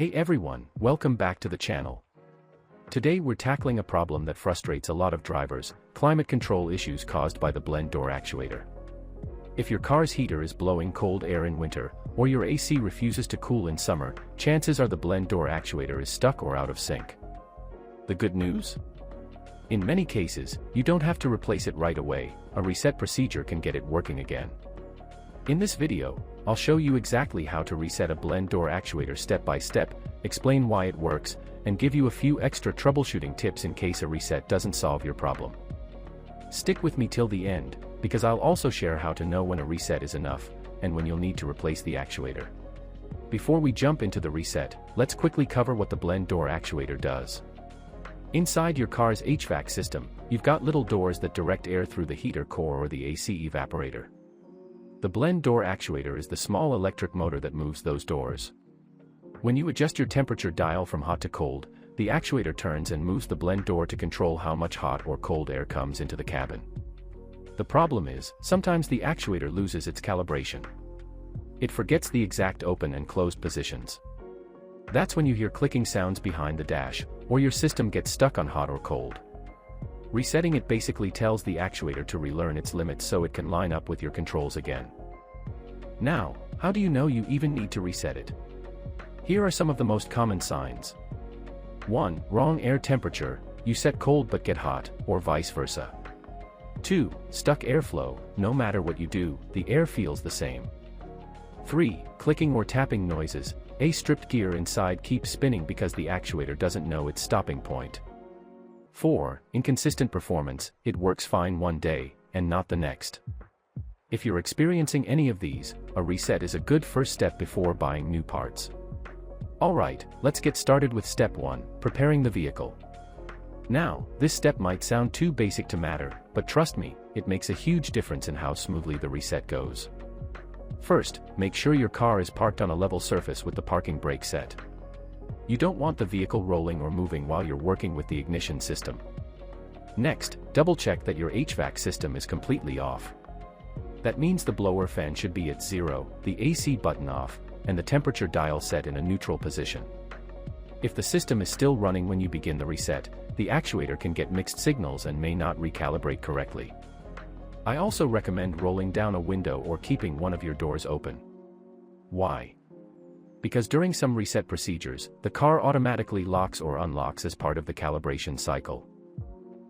Hey everyone, welcome back to the channel. Today we're tackling a problem that frustrates a lot of drivers: climate control issues caused by the blend door actuator. If your car's heater is blowing cold air in winter, or your AC refuses to cool in summer, chances are the blend door actuator is stuck or out of sync. The good news? In many cases, you don't have to replace it right away. A reset procedure can get it working again. In this video, I'll show you exactly how to reset a blend door actuator step by step, explain why it works, and give you a few extra troubleshooting tips in case a reset doesn't solve your problem. Stick with me till the end, because I'll also share how to know when a reset is enough, and when you'll need to replace the actuator. Before we jump into the reset, let's quickly cover what the blend door actuator does. Inside your car's HVAC system, you've got little doors that direct air through the heater core or the AC evaporator. The blend door actuator is the small electric motor that moves those doors. When you adjust your temperature dial from hot to cold, the actuator turns and moves the blend door to control how much hot or cold air comes into the cabin. The problem is, sometimes the actuator loses its calibration. It forgets the exact open and closed positions. That's when you hear clicking sounds behind the dash, or your system gets stuck on hot or cold. Resetting it basically tells the actuator to relearn its limits so it can line up with your controls again. Now, how do you know you even need to reset it? Here are some of the most common signs. 1. Wrong air temperature: you set cold but get hot, or vice versa. 2. Stuck airflow: no matter what you do, the air feels the same. 3. Clicking or tapping noises: a stripped gear inside keeps spinning because the actuator doesn't know its stopping point. 4. Inconsistent performance: it works fine one day, and not the next. If you're experiencing any of these, a reset is a good first step before buying new parts. Alright, let's get started with step 1, preparing the vehicle. Now, this step might sound too basic to matter, but trust me, it makes a huge difference in how smoothly the reset goes. First, make sure your car is parked on a level surface with the parking brake set. You don't want the vehicle rolling or moving while you're working with the ignition system. Next, double-check that your HVAC system is completely off. That means the blower fan should be at 0, the AC button off, and the temperature dial set in a neutral position. If the system is still running when you begin the reset, the actuator can get mixed signals and may not recalibrate correctly. I also recommend rolling down a window or keeping one of your doors open. Why? Because during some reset procedures, the car automatically locks or unlocks as part of the calibration cycle.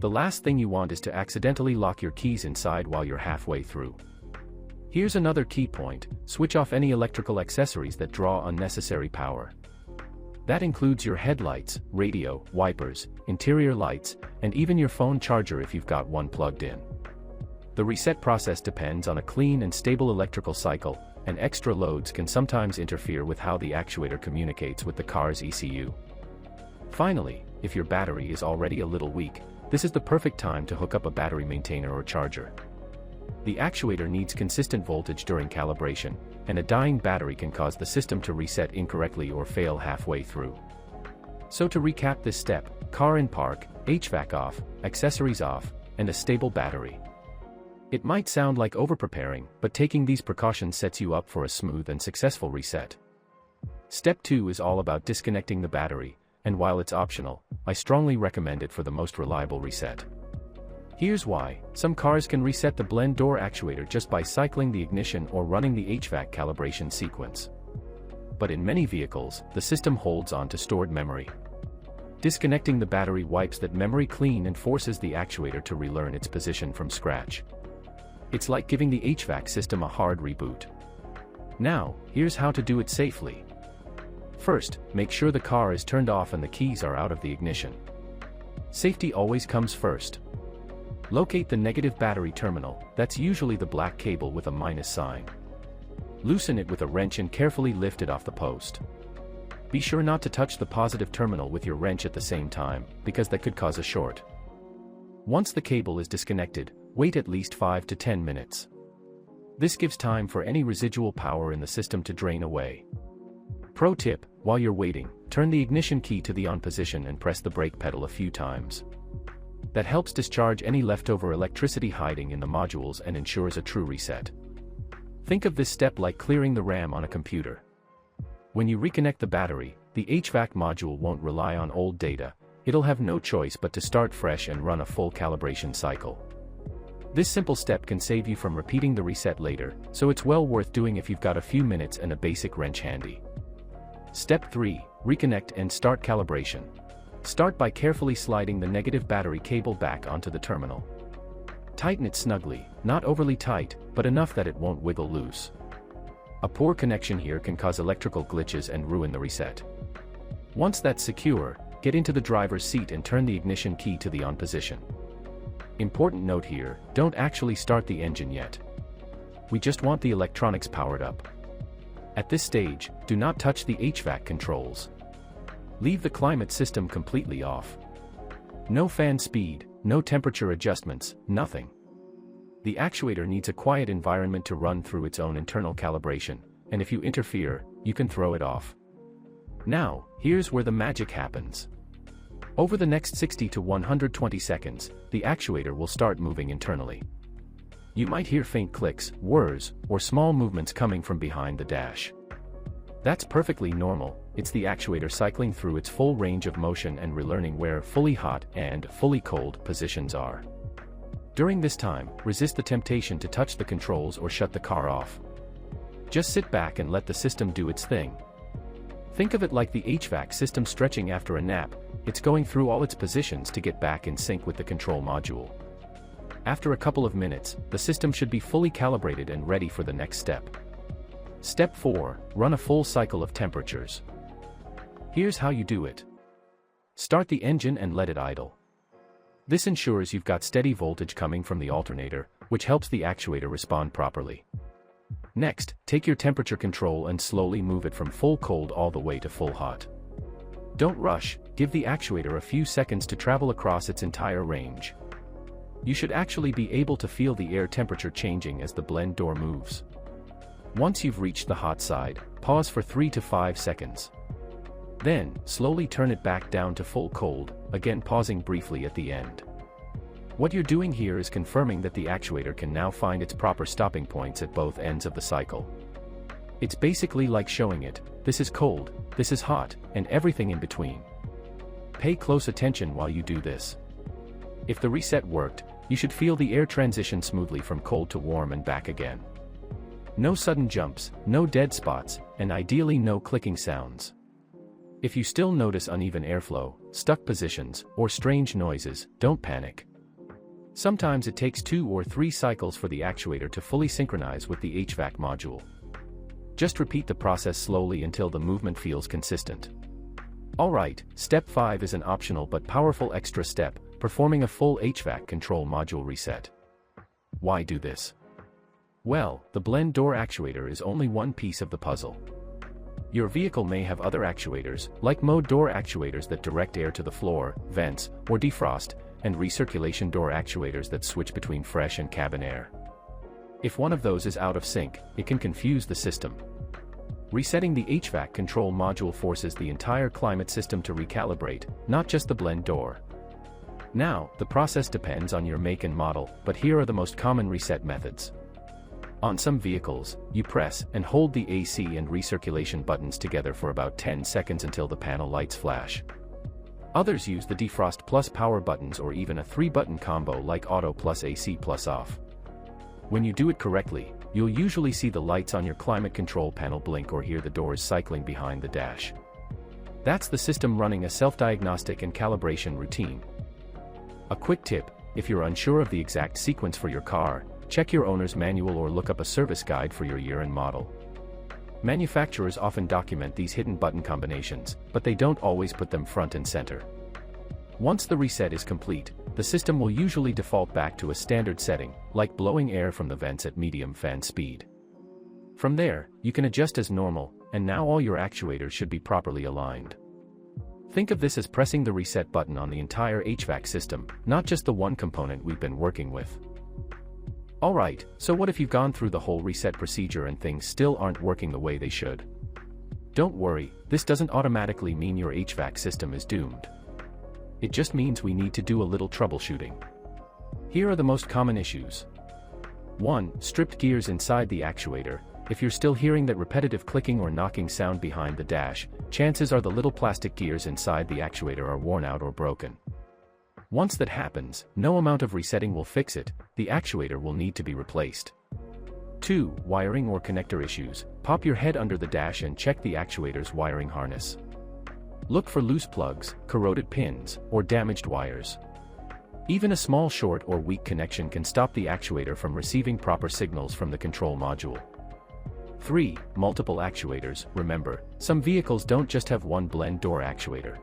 The last thing you want is to accidentally lock your keys inside while you're halfway through. Here's another key point: switch off any electrical accessories that draw unnecessary power. That includes your headlights, radio, wipers, interior lights, and even your phone charger if you've got one plugged in. The reset process depends on a clean and stable electrical cycle, and extra loads can sometimes interfere with how the actuator communicates with the car's ECU. Finally, if your battery is already a little weak, this is the perfect time to hook up a battery maintainer or charger. The actuator needs consistent voltage during calibration, and a dying battery can cause the system to reset incorrectly or fail halfway through. So to recap this step: car in park, HVAC off, accessories off, and a stable battery. It might sound like overpreparing, but taking these precautions sets you up for a smooth and successful reset. Step 2 is all about disconnecting the battery, and while it's optional, I strongly recommend it for the most reliable reset. Here's why: some cars can reset the blend door actuator just by cycling the ignition or running the HVAC calibration sequence. But in many vehicles, the system holds on to stored memory. Disconnecting the battery wipes that memory clean and forces the actuator to relearn its position from scratch. It's like giving the HVAC system a hard reboot. Now, here's how to do it safely. First, make sure the car is turned off and the keys are out of the ignition. Safety always comes first. Locate the negative battery terminal, that's usually the black cable with a minus sign. Loosen it with a wrench and carefully lift it off the post. Be sure not to touch the positive terminal with your wrench at the same time, because that could cause a short. Once the cable is disconnected, wait at least 5 to 10 minutes. This gives time for any residual power in the system to drain away. Pro tip: while you're waiting, turn the ignition key to the on position and press the brake pedal a few times. That helps discharge any leftover electricity hiding in the modules and ensures a true reset. Think of this step like clearing the RAM on a computer. When you reconnect the battery, the HVAC module won't rely on old data, it'll have no choice but to start fresh and run a full calibration cycle. This simple step can save you from repeating the reset later, so it's well worth doing if you've got a few minutes and a basic wrench handy. Step 3. Reconnect and start calibration. Start by carefully sliding the negative battery cable back onto the terminal. Tighten it snugly, not overly tight, but enough that it won't wiggle loose. A poor connection here can cause electrical glitches and ruin the reset. Once that's secure, get into the driver's seat and turn the ignition key to the on position. Important note here, don't actually start the engine yet. We just want the electronics powered up. At this stage, do not touch the HVAC controls. Leave the climate system completely off. No fan speed, no temperature adjustments, nothing. The actuator needs a quiet environment to run through its own internal calibration, and if you interfere, you can throw it off. Now, here's where the magic happens. Over the next 60 to 120 seconds, the actuator will start moving internally. You might hear faint clicks, whirs, or small movements coming from behind the dash. That's perfectly normal, it's the actuator cycling through its full range of motion and relearning where fully hot and fully cold positions are. During this time, resist the temptation to touch the controls or shut the car off. Just sit back and let the system do its thing. Think of it like the HVAC system stretching after a nap, it's going through all its positions to get back in sync with the control module. After a couple of minutes, the system should be fully calibrated and ready for the next step. Step 4. Run a full cycle of temperatures. Here's how you do it. Start the engine and let it idle. This ensures you've got steady voltage coming from the alternator, which helps the actuator respond properly. Next, take your temperature control and slowly move it from full cold all the way to full hot. Don't rush, give the actuator a few seconds to travel across its entire range. You should actually be able to feel the air temperature changing as the blend door moves. Once you've reached the hot side, pause for 3 to 5 seconds. Then, slowly turn it back down to full cold, again pausing briefly at the end. What you're doing here is confirming that the actuator can now find its proper stopping points at both ends of the cycle. It's basically like showing it, this is cold, this is hot, and everything in between. Pay close attention while you do this. If the reset worked, you should feel the air transition smoothly from cold to warm and back again. No sudden jumps, no dead spots, and ideally no clicking sounds. If you still notice uneven airflow, stuck positions, or strange noises, don't panic. Sometimes it takes 2 or 3 cycles for the actuator to fully synchronize with the HVAC module. Just repeat the process slowly until the movement feels consistent. Alright, step 5 is an optional but powerful extra step, performing a full HVAC control module reset. Why do this? Well, the blend door actuator is only one piece of the puzzle. Your vehicle may have other actuators, like mode door actuators that direct air to the floor, vents, or defrost, and recirculation door actuators that switch between fresh and cabin air. If one of those is out of sync, it can confuse the system. Resetting the HVAC control module forces the entire climate system to recalibrate, not just the blend door. Now, the process depends on your make and model, but here are the most common reset methods. On some vehicles, you press and hold the AC and recirculation buttons together for about 10 seconds until the panel lights flash. Others use the defrost plus power buttons or even a 3-button combo like auto plus AC plus off. When you do it correctly, you'll usually see the lights on your climate control panel blink or hear the doors cycling behind the dash. That's the system running a self-diagnostic and calibration routine. A quick tip, if you're unsure of the exact sequence for your car, check your owner's manual or look up a service guide for your year and model. Manufacturers often document these hidden button combinations, but they don't always put them front and center. Once the reset is complete, the system will usually default back to a standard setting, like blowing air from the vents at medium fan speed. From there, you can adjust as normal, and now all your actuators should be properly aligned. Think of this as pressing the reset button on the entire HVAC system, not just the one component we've been working with. Alright, so what if you've gone through the whole reset procedure and things still aren't working the way they should? Don't worry, this doesn't automatically mean your HVAC system is doomed. It just means we need to do a little troubleshooting. Here are the most common issues. 1. Stripped gears inside the actuator. if you're still hearing that repetitive clicking or knocking sound behind the dash, chances are the little plastic gears inside the actuator are worn out or broken. Once that happens, no amount of resetting will fix it, the actuator will need to be replaced. 2. Wiring or connector issues. Pop your head under the dash and check the actuator's wiring harness. Look for loose plugs, corroded pins, or damaged wires. Even a small short or weak connection can stop the actuator from receiving proper signals from the control module. 3. Multiple actuators. Remember, some vehicles don't just have one blend door actuator.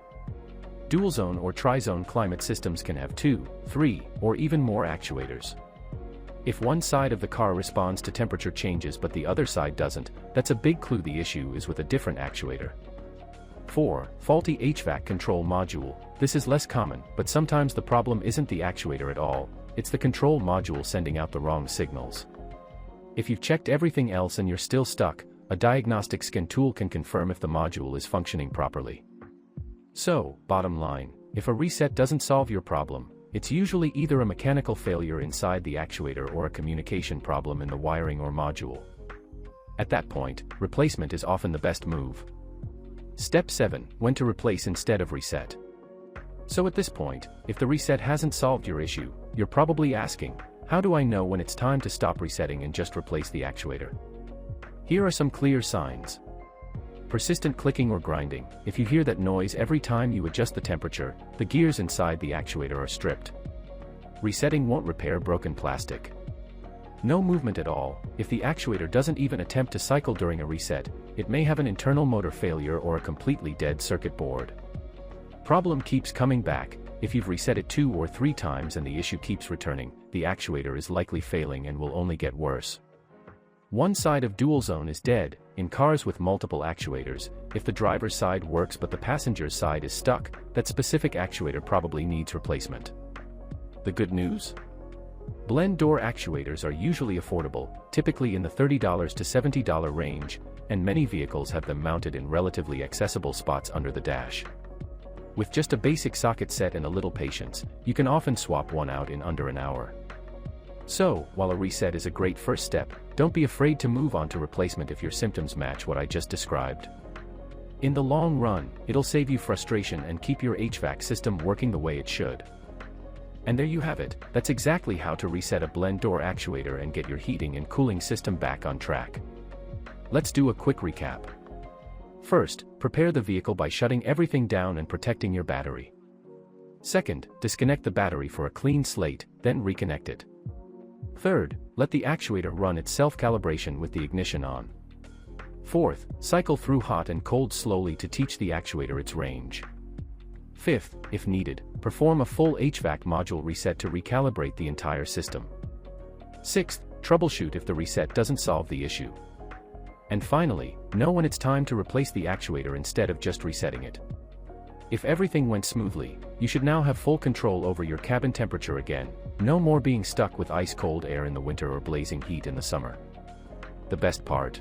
Dual-zone or tri-zone climate systems can have 2, 3, or even more actuators. If one side of the car responds to temperature changes but the other side doesn't, that's a big clue the issue is with a different actuator. 4. Faulty HVAC control module. This is less common, but sometimes the problem isn't the actuator at all, it's the control module sending out the wrong signals. If you've checked everything else and you're still stuck, a diagnostic scan tool can confirm if the module is functioning properly. So, bottom line, if a reset doesn't solve your problem, it's usually either a mechanical failure inside the actuator or a communication problem in the wiring or module. At that point, replacement is often the best move. Step 7. When to replace instead of reset. So at this point, if the reset hasn't solved your issue, you're probably asking, how do I know when it's time to stop resetting and just replace the actuator? Here are some clear signs. Persistent clicking or grinding. If you hear that noise every time you adjust the temperature, the gears inside the actuator are stripped. Resetting won't repair broken plastic. No movement at all. If the actuator doesn't even attempt to cycle during a reset, it may have an internal motor failure or a completely dead circuit board. Problem keeps coming back. If you've reset it 2 or 3 times and the issue keeps returning, the actuator is likely failing and will only get worse. One side of dual zone is dead. In cars with multiple actuators, if the driver's side works but the passenger's side is stuck, that specific actuator probably needs replacement. The good news? Blend door actuators are usually affordable, typically in the $30 to $70 range, and many vehicles have them mounted in relatively accessible spots under the dash. With just a basic socket set and a little patience, you can often swap one out in under an hour. So, while a reset is a great first step, don't be afraid to move on to replacement if your symptoms match what I just described. In the long run, it'll save you frustration and keep your HVAC system working the way it should. And there you have it, that's exactly how to reset a blend door actuator and get your heating and cooling system back on track. Let's do a quick recap. First, prepare the vehicle by shutting everything down and protecting your battery. Second, disconnect the battery for a clean slate, then reconnect it. Third, let the actuator run its self-calibration with the ignition on. Fourth, cycle through hot and cold slowly to teach the actuator its range. Fifth, if needed, perform a full HVAC module reset to recalibrate the entire system. Sixth, troubleshoot if the reset doesn't solve the issue. And finally, know when it's time to replace the actuator instead of just resetting it. If everything went smoothly, you should now have full control over your cabin temperature again, no more being stuck with ice-cold air in the winter or blazing heat in the summer. The best part?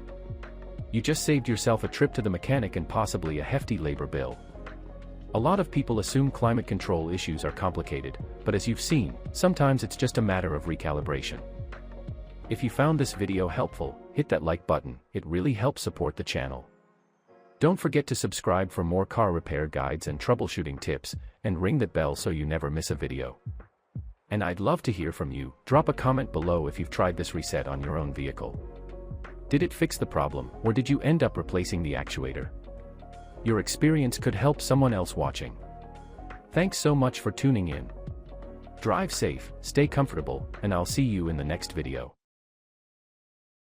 You just saved yourself a trip to the mechanic and possibly a hefty labor bill. A lot of people assume climate control issues are complicated, but as you've seen, sometimes it's just a matter of recalibration. If you found this video helpful, hit that like button, it really helps support the channel. Don't forget to subscribe for more car repair guides and troubleshooting tips, and ring that bell so you never miss a video. And I'd love to hear from you. Drop a comment below if you've tried this reset on your own vehicle. Did it fix the problem, or did you end up replacing the actuator? Your experience could help someone else watching. Thanks so much for tuning in. Drive safe, stay comfortable, and I'll see you in the next video.